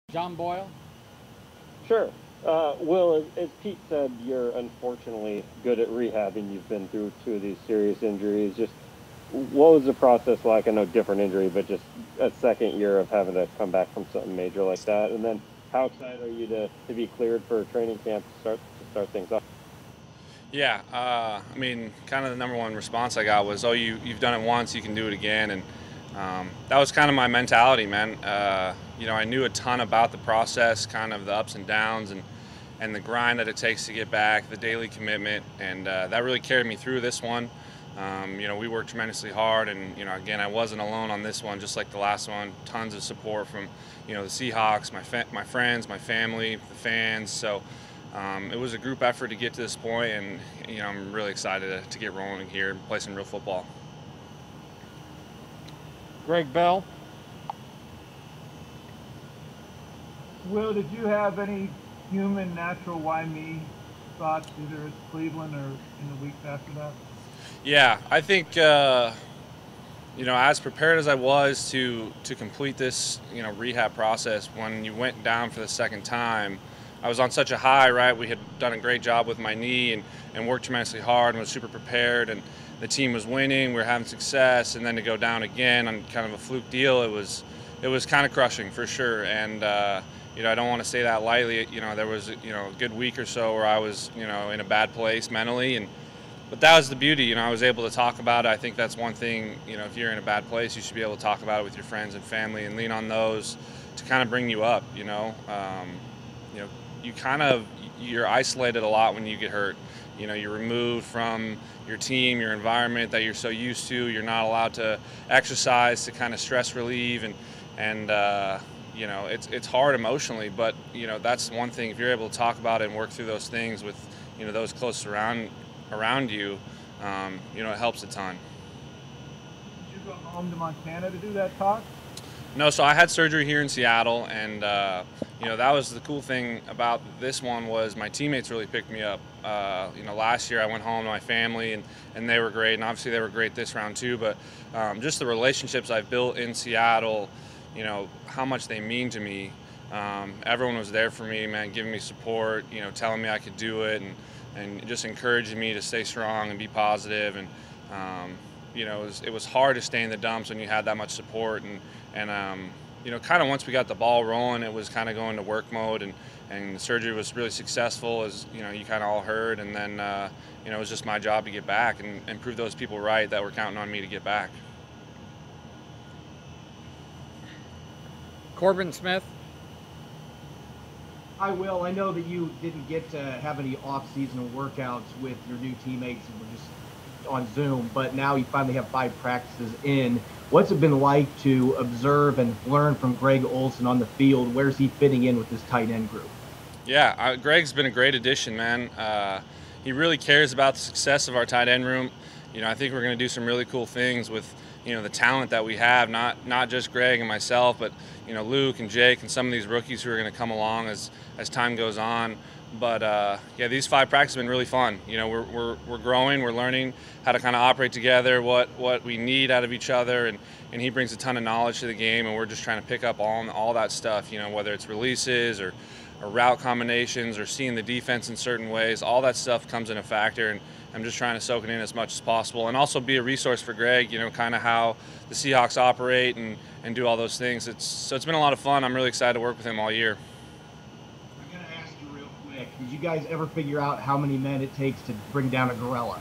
John Boyle? Sure. Will, as Pete said, you're unfortunately good at rehabbing. You've been through two of these serious injuries. Just what was the process like? I know different injury, but just a second year of having to come back from something major like that. And then how excited are you to be cleared for training camp to start things off? Yeah, I mean, kind of the number one response I got was, "Oh, you've done it once, you can do it again," and that was kind of my mentality, man. I knew a ton about the process, kind of the ups and downs, and the grind that it takes to get back, the daily commitment, and that really carried me through this one. We worked tremendously hard, and again, I wasn't alone on this one, just like the last one. Tons of support from, the Seahawks, my friends, my family, the fans. So. It was a group effort to get to this point, and I'm really excited to get rolling here and play some real football. Greg Bell? Will, did you have any human, natural, why me thoughts either at Cleveland or in the weeks after that? Yeah, I think as prepared as I was to complete this rehab process, when you went down for the second time, I was on such a high, right? We had done a great job with my knee and worked tremendously hard and was super prepared, and the team was winning, we were having success, and then to go down again on kind of a fluke deal, it was kind of crushing for sure. And I don't want to say that lightly. There was a good week or so where I was in a bad place mentally, but that was the beauty. I was able to talk about it. I think that's one thing. If you're in a bad place, you should be able to talk about it with your friends and family and lean on those to kind of bring you up. You're isolated a lot when you get hurt. You're removed from your team, your environment that you're so used to. You're not allowed to exercise to kind of stress relieve, and it's hard emotionally. But that's one thing. If you're able to talk about it and work through those things with those close around you, it helps a ton. Did you go home to Montana to do that talk? No, so I had surgery here in Seattle, and that was the cool thing about this one was my teammates really picked me up. Last year I went home to my family, and they were great, and obviously they were great this round too. But just the relationships I've built in Seattle, how much they mean to me. Everyone was there for me, man, giving me support, telling me I could do it, and just encouraging me to stay strong and be positive. And it was hard to stay in the dumps when you had that much support, and kind of once we got the ball rolling, it was kind of going to work mode, and the surgery was really successful, as you kind of all heard. And then it was just my job to get back and prove those people right that were counting on me to get back. Corbin Smith? I will. I know that you didn't get to have any off-season workouts with your new teammates and were just on Zoom, but now you finally have 5 practices in. What's it been like to observe and learn from Greg Olsen on the field? Where's he fitting in with this tight end group? Yeah, Greg's been a great addition, man. He really cares about the success of our tight end room. I think we're going to do some really cool things with the talent that we have, not just Greg and myself, but Luke and Jake and some of these rookies who are going to come along as time goes on. But these 5 practices have been really fun. We're growing, we're learning how to kind of operate together, what we need out of each other, and he brings a ton of knowledge to the game, and we're just trying to pick up all that stuff. Whether it's releases or route combinations or seeing the defense in certain ways, all that stuff comes in a factor, and I'm just trying to soak it in as much as possible, and also be a resource for Greg. kind of how the Seahawks operate and do all those things. It's been a lot of fun. I'm really excited to work with him all year. Did you guys ever figure out how many men it takes to bring down a gorilla?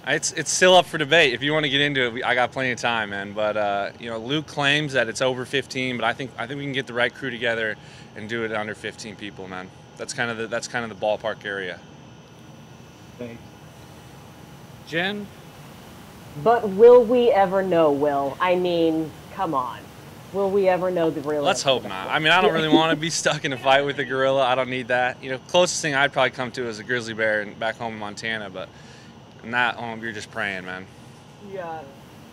It's still up for debate. If you want to get into it, I got plenty of time, man. But Luke claims that it's over 15, but I think we can get the right crew together and do it under 15 people, man. That's kind of the ballpark area. Thanks. Jen? But will we ever know, Will? I mean, come on. Will we ever know the real? Let's hope not. I mean, I don't really want to be stuck in a fight with a gorilla. I don't need that. Closest thing I'd probably come to is a grizzly bear back home in Montana, but not home. You're just praying, man. Yeah.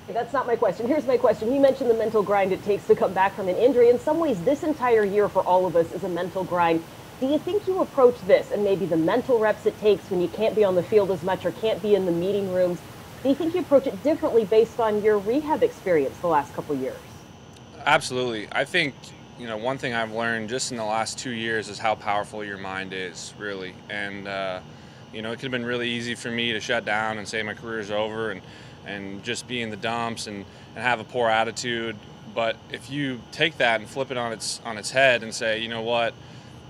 That's not my question. Here's my question. You mentioned the mental grind it takes to come back from an injury. In some ways, this entire year for all of us is a mental grind. Do you think you approach this and maybe the mental reps it takes when you can't be on the field as much or can't be in the meeting rooms, do you think you approach it differently based on your rehab experience the last couple years? Absolutely. I think one thing I've learned just in the last 2 years is how powerful your mind is, really. And, it could have been really easy for me to shut down and say my career's over and just be in the dumps and have a poor attitude. But if you take that and flip it on its head and say, you know what,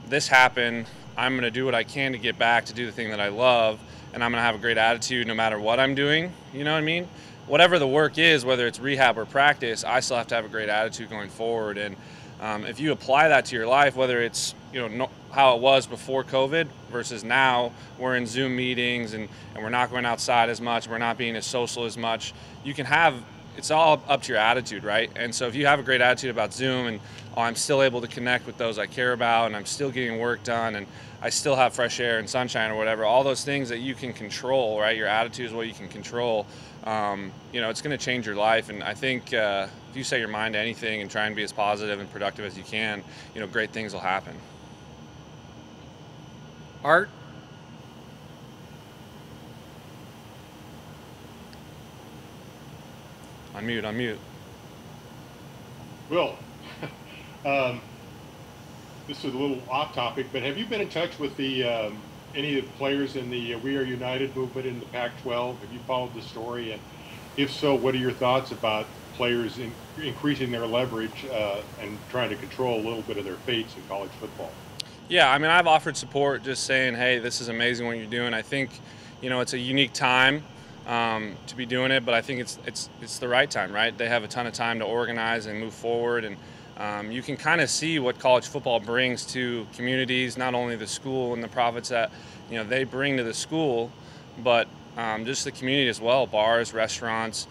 this happened, I'm going to do what I can to get back to do the thing that I love, and I'm going to have a great attitude no matter what I'm doing, you know what I mean? Whatever the work is, whether it's rehab or practice, I still have to have a great attitude going forward. And if you apply that to your life, whether it's how it was before COVID versus now, we're in Zoom meetings and we're not going outside as much, we're not being as social as much. It's all up to your attitude, right? And so if you have a great attitude about Zoom and I'm still able to connect with those I care about and I'm still getting work done and I still have fresh air and sunshine or whatever, all those things that you can control, right? Your attitude is what you can control. It's going to change your life. And I think if you set your mind to anything and try and be as positive and productive as you can, great things will happen. Art? Unmute. Will, this is a little off topic, but have you been in touch with any of the players in the We Are United movement in the Pac-12? Have you followed the story? And if so, what are your thoughts about players increasing their leverage and trying to control a little bit of their fates in college football? Yeah, I've offered support, just saying, hey, this is amazing what you're doing. I think, it's a unique time to be doing it, but I think it's the right time, right? They have a ton of time to organize and move forward, and you can kind of see what college football brings to communities, not only the school and the profits that they bring to the school, but just the community as well, bars, restaurants,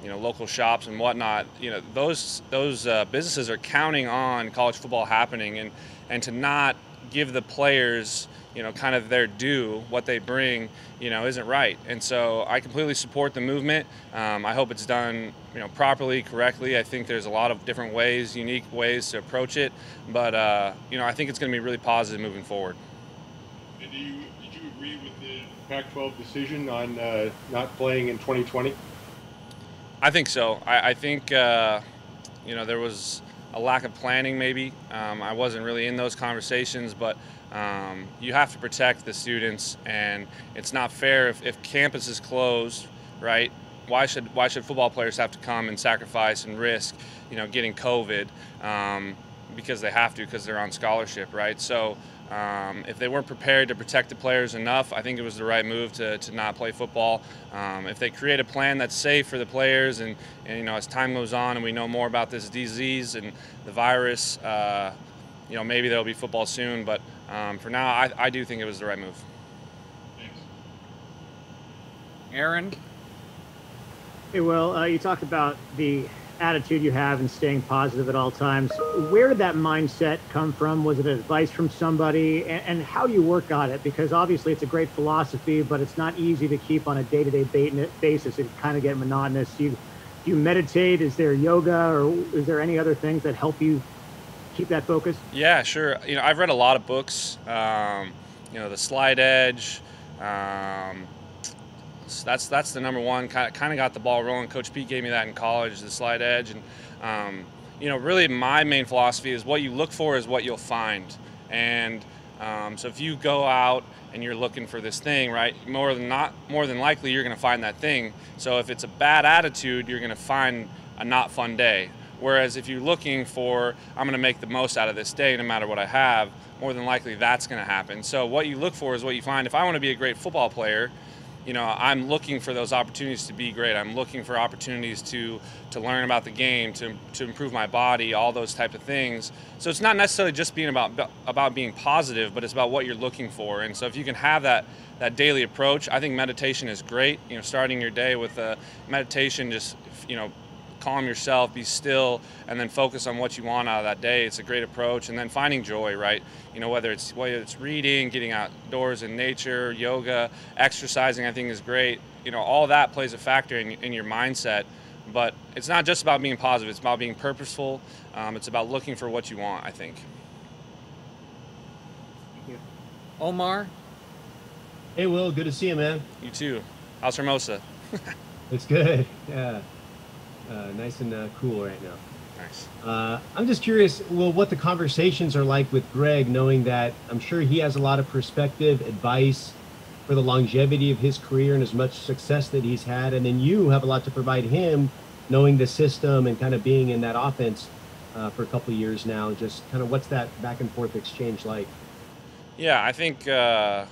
local shops and whatnot. Those businesses are counting on college football happening, and to not give the players kind of their due, what they bring, isn't right. And so I completely support the movement. I hope it's done, properly, correctly. I think there's a lot of different ways, unique ways to approach it. But, I think it's going to be really positive moving forward. And did you agree with the Pac-12 decision on not playing in 2020? I think so. I think, there was a lack of planning maybe. I wasn't really in those conversations, but you have to protect the students, and it's not fair if campus is closed, right? Why should football players have to come and sacrifice and risk, getting COVID because they have to, because they're on scholarship, right? So if they weren't prepared to protect the players enough, I think it was the right move to not play football. If they create a plan that's safe for the players, and as time goes on and we know more about this disease and the virus, maybe there'll be football soon. But for now, I do think it was the right move. Thanks. Aaron? Hey, Will, you talked about the attitude you have and staying positive at all times. Where did that mindset come from? Was it advice from somebody? And how do you work on it? Because obviously it's a great philosophy, but it's not easy to keep on a day-to-day basis. It kind of get monotonous. Do you meditate? Is there yoga, or is there any other things that help you keep that focus? Yeah, sure. I've read a lot of books. The Slide Edge. That's the number one. Kind of got the ball rolling. Coach Pete gave me that in college, the Slide Edge, and really my main philosophy is what you look for is what you'll find. And so if you go out and you're looking for this thing, right, more than likely you're going to find that thing. So if it's a bad attitude, you're going to find a not fun day. Whereas if you're looking for, I'm going to make the most out of this day no matter what I have, more than likely that's going to happen. So what you look for is what you find. If I want to be a great football player, I'm looking for those opportunities to be great. I'm looking for opportunities to learn about the game, to improve my body, all those type of things. So it's not necessarily just being about being positive, but it's about what you're looking for. And so if you can have that daily approach, I think meditation is great. Starting your day with a meditation, just calm yourself, be still, and then focus on what you want out of that day. It's a great approach. And then finding joy, right? Whether it's reading, getting outdoors in nature, yoga, exercising, I think is great. All that plays a factor in your mindset. But it's not just about being positive. It's about being purposeful. It's about looking for what you want, I think. Thank you. Omar? Hey, Will, good to see you, man. You too. How's Hermosa? It's good. Yeah. Nice and cool right now. Thanks. I'm just curious, what the conversations are like with Greg, knowing that I'm sure he has a lot of perspective, advice for the longevity of his career and as much success that he's had. And then you have a lot to provide him, knowing the system and kind of being in that offense for a couple of years now. Just kind of what's that back and forth exchange like? Yeah, I think, I'm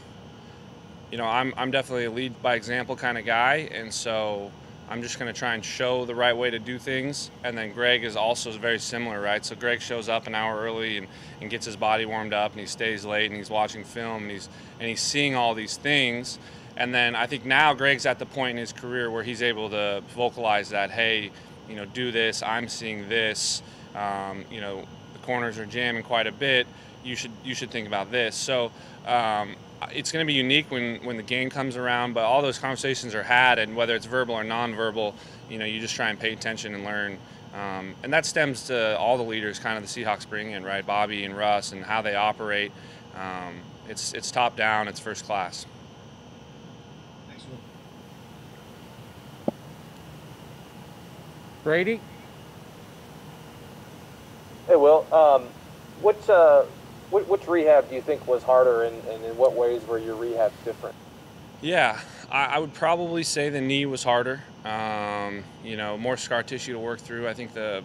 definitely a lead by example kind of guy. And so I'm just going to try and show the right way to do things. And then Greg is also very similar, right? So Greg shows up an hour early and gets his body warmed up, and he stays late, and he's watching film, and he's seeing all these things. And then I think now Greg's at the point in his career where he's able to vocalize that, hey, do this, I'm seeing this, the corners are jamming quite a bit, you should think about this. So it's going to be unique when the game comes around, but all those conversations are had, and whether it's verbal or nonverbal, you just try and pay attention and learn. And that stems to all the leaders kind of the Seahawks bring in, right? Bobby and Russ and how they operate. It's top down, it's first class. Thanks, Will. Brady? Hey, Will. Which rehab do you think was harder, and in what ways were your rehabs different? Yeah, I would probably say the knee was harder. More scar tissue to work through. I think the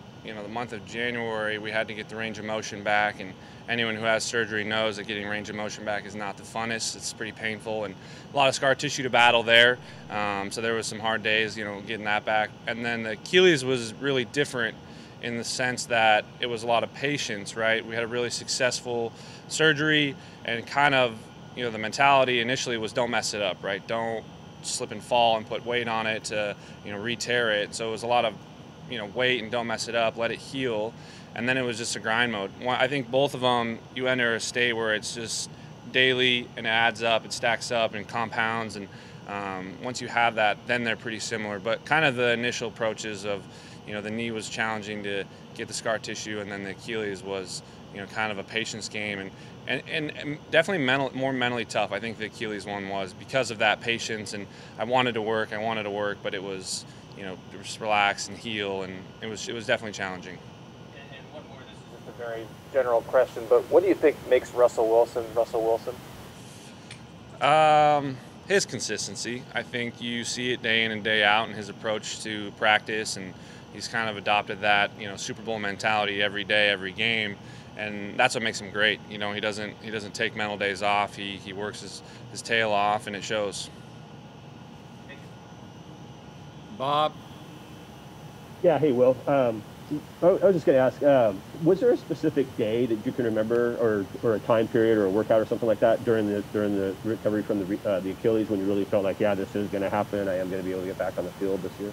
month of January we had to get the range of motion back, and anyone who has surgery knows that getting range of motion back is not the funnest. It's pretty painful, and a lot of scar tissue to battle there. So there was some hard days, getting that back. And then the Achilles was really different in the sense that it was a lot of patience, right? We had a really successful surgery, and kind of, the mentality initially was don't mess it up, right? Don't slip and fall and put weight on it to, re-tear it. So it was a lot of, wait and don't mess it up, let it heal. And then it was just a grind mode. I think both of them, you enter a state where it's just daily and it adds up, it stacks up and compounds. And once you have that, then they're pretty similar. But kind of the initial approaches of, the knee was challenging to get the scar tissue, and then the Achilles was, kind of a patience game, and definitely more mentally tough. I think the Achilles one was because of that patience, and I wanted to work, but it was, just relax and heal, and it was definitely challenging. And one more, this is just a very general question, but what do you think makes Russell Wilson? His consistency. I think you see it day in and day out in his approach to practice, and he's kind of adopted that, Super Bowl mentality every day, every game, and that's what makes him great. He doesn't take mental days off. He works his tail off, and it shows. Bob? Yeah, hey, Will. I was just going to ask, was there a specific day that you can remember, or a time period or a workout or something like that during the recovery from the Achilles when you really felt like, yeah, this is going to happen, I am going to be able to get back on the field this year?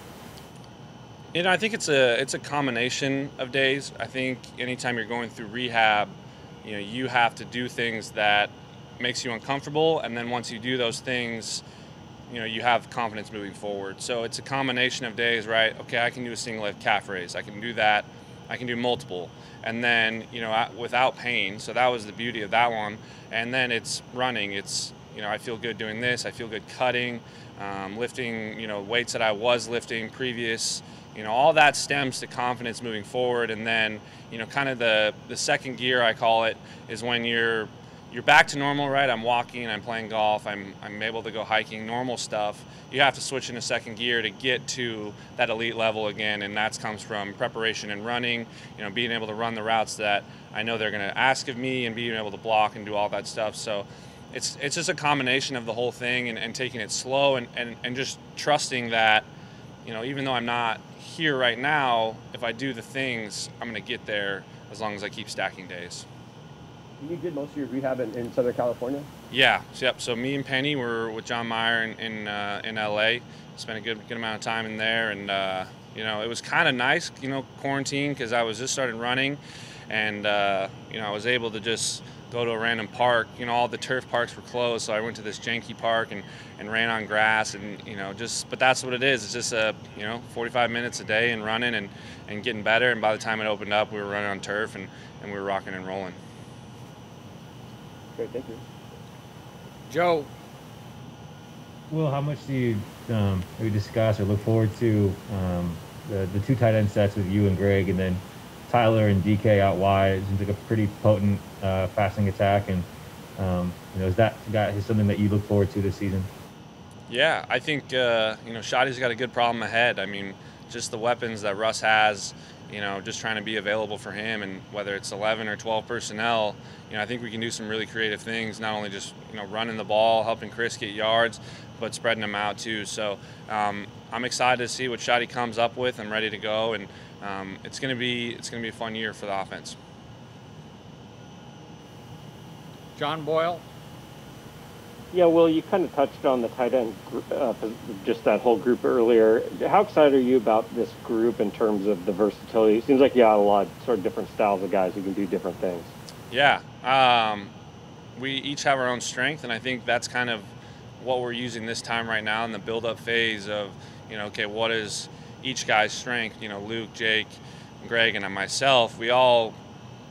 I think it's a combination of days. I think anytime you're going through rehab, you have to do things that makes you uncomfortable, and then once you do those things, you have confidence moving forward. So it's a combination of days, right? Okay, I can do a single leg calf raise. I can do that. I can do multiple. And then, without pain. So that was the beauty of that one. And then it's running. It's, I feel good doing this. I feel good cutting, lifting, weights that I was lifting previous. All that stems to confidence moving forward. And then, kind of the second gear, I call it, is when you're back to normal, right? I'm walking, I'm playing golf, I'm able to go hiking, normal stuff. You have to switch into second gear to get to that elite level again, and that comes from preparation and running, being able to run the routes that I know they're going to ask of me, and being able to block and do all that stuff. So it's just a combination of the whole thing, and taking it slow, and just trusting that, even though I'm not here right now, if I do the things, I'm going to get there as long as I keep stacking days. You did most of your rehab in Southern California? Yeah, yep. So me and Penny were with John Meyer in LA. Spent a good amount of time in there, and it was kind of nice, quarantine, because I was just started running, and I was able to just go to a random park. All the turf parks were closed, so I went to this janky park and ran on grass, and but that's what it is. It's just 45 minutes a day and running and getting better. And by the time it opened up, we were running on turf and we were rocking and rolling. Great, thank you. Joe? Will, how much do you maybe discuss or look forward to the two tight end sets with you and Greg, and then Tyler and DK out wide. It seems like a pretty potent passing attack, and is that something that you look forward to this season? Yeah, I think Shotty's got a good problem ahead. I mean, just the weapons that Russ has, just trying to be available for him, and whether it's 11 or 12 personnel, I think we can do some really creative things, not only just running the ball, helping Chris get yards, but spreading them out too. So I'm excited to see what Shotty comes up with. I'm ready to go, and it's gonna be a fun year for the offense. John Boyle. Yeah, Will, you kind of touched on the tight end, just that whole group earlier. How excited are you about this group in terms of the versatility? It seems like you got a lot of sort of different styles of guys who can do different things. Yeah, we each have our own strength, and I think that's kind of what we're using this time right now in the build-up phase of, okay, what is each guy's strength? Luke, Jake, Greg, and myself, we all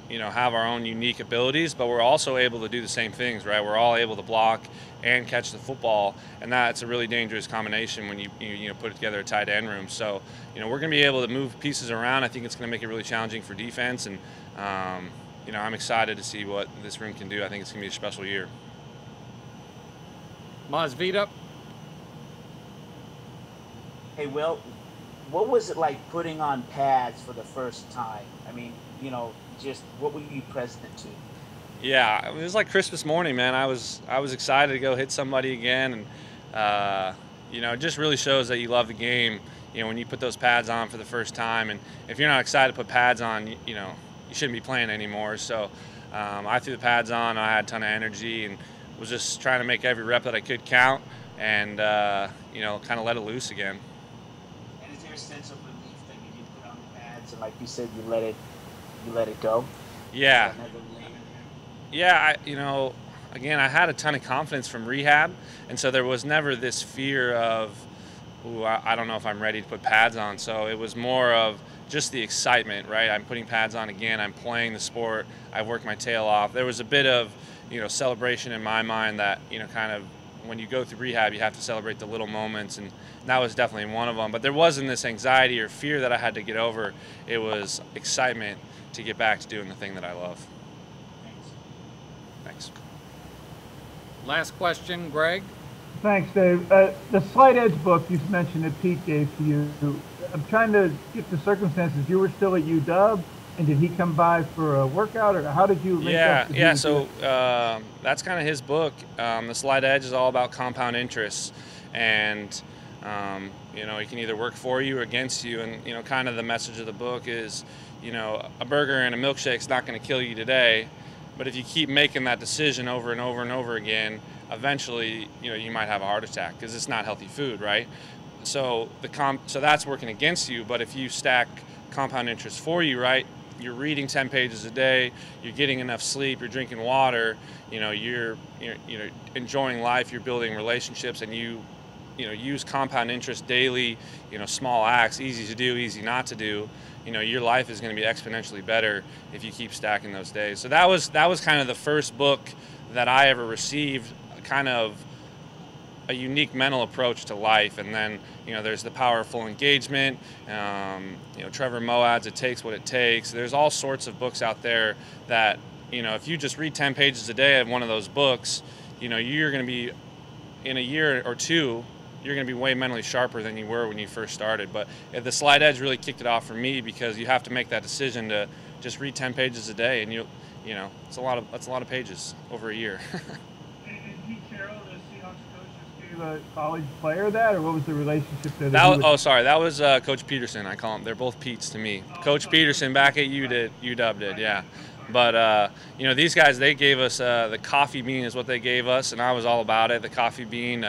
have our own unique abilities, but we're also able to do the same things, right? We're all able to block and catch the football, and that's a really dangerous combination when you put together a tight end room. So, we're going to be able to move pieces around. I think it's going to make it really challenging for defense, and I'm excited to see what this room can do. I think it's going to be a special year. Masvita. Hey, Will, what was it like putting on pads for the first time? I mean, just what were you present to? Yeah, it was like Christmas morning, man. I was excited to go hit somebody again, and it just really shows that you love the game. When you put those pads on for the first time, and if you're not excited to put pads on, you shouldn't be playing anymore. So I threw the pads on. I had a ton of energy and was just trying to make every rep that I could count, and kind of let it loose again. And is there a sense of relief that you did put on the pads, and like you said, you let it go? Yeah. Yeah, again, I had a ton of confidence from rehab, and so there was never this fear of, I don't know if I'm ready to put pads on. So it was more of just the excitement, right? I'm putting pads on again. I'm playing the sport. I've worked my tail off. There was a bit of, celebration in my mind that, kind of when you go through rehab, you have to celebrate the little moments, and that was definitely one of them. But there wasn't this anxiety or fear that I had to get over. It was excitement to get back to doing the thing that I love. Thanks. Last question, Greg. Thanks, Dave. The Slight Edge book you mentioned that Pete gave to you, I'm trying to get the circumstances. You were still at UW, and did he come by for a workout, or how did you link up? Yeah, so that's kind of his book. The Slight Edge is all about compound interests, and it can either work for you or against you, and kind of the message of the book is, a burger and a milkshake's not going to kill you today, but if you keep making that decision over and over and over again, eventually, you might have a heart attack because it's not healthy food, right? So so that's working against you. But if you stack compound interest for you, right? You're reading 10 pages a day. You're getting enough sleep. You're drinking water. You're enjoying life. You're building relationships, and you use compound interest daily. Small acts, easy to do, easy not to do. Your life is going to be exponentially better if you keep stacking those days. So that was kind of the first book that I ever received, kind of a unique mental approach to life. And then, there's the Powerful Engagement, Trevor Moad's It Takes What It Takes. There's all sorts of books out there that, if you just read 10 pages a day of one of those books, you're going to be, in a year or two, you're going to be way mentally sharper than you were when you first started. But the Slight Edge really kicked it off for me, because you have to make that decision to just read 10 pages a day, and it's a lot of pages over a year. And Pete Carroll, the Seahawks coach, just gave a college player that, or what was the relationship there? That was Coach Peterson. I call him. They're both Pete's to me. Coach Peterson back at UW did, yeah. But these guys, they gave us the coffee bean is what they gave us, and I was all about it. The coffee bean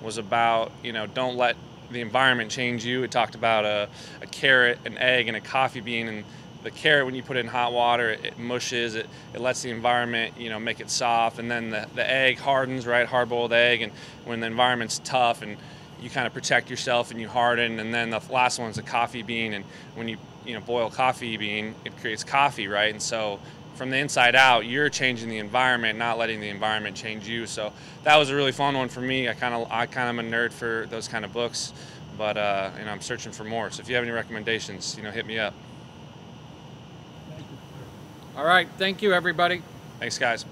was about, don't let the environment change you. It talked about a carrot, an egg, and a coffee bean. And the carrot, when you put it in hot water, it mushes. It lets the environment, make it soft. And then the egg hardens, right? Hard-boiled egg. And when the environment's tough, and you kind of protect yourself and you harden. And then the last one's a coffee bean. And when you boil coffee bean, it creates coffee, right? And so from the inside out, you're changing the environment, not letting the environment change you. So that was a really fun one for me. I kind of am a nerd for those kind of books, but I'm searching for more. So if you have any recommendations, hit me up. All right. Thank you, everybody. Thanks, guys.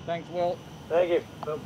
Thanks, Will. Thank you.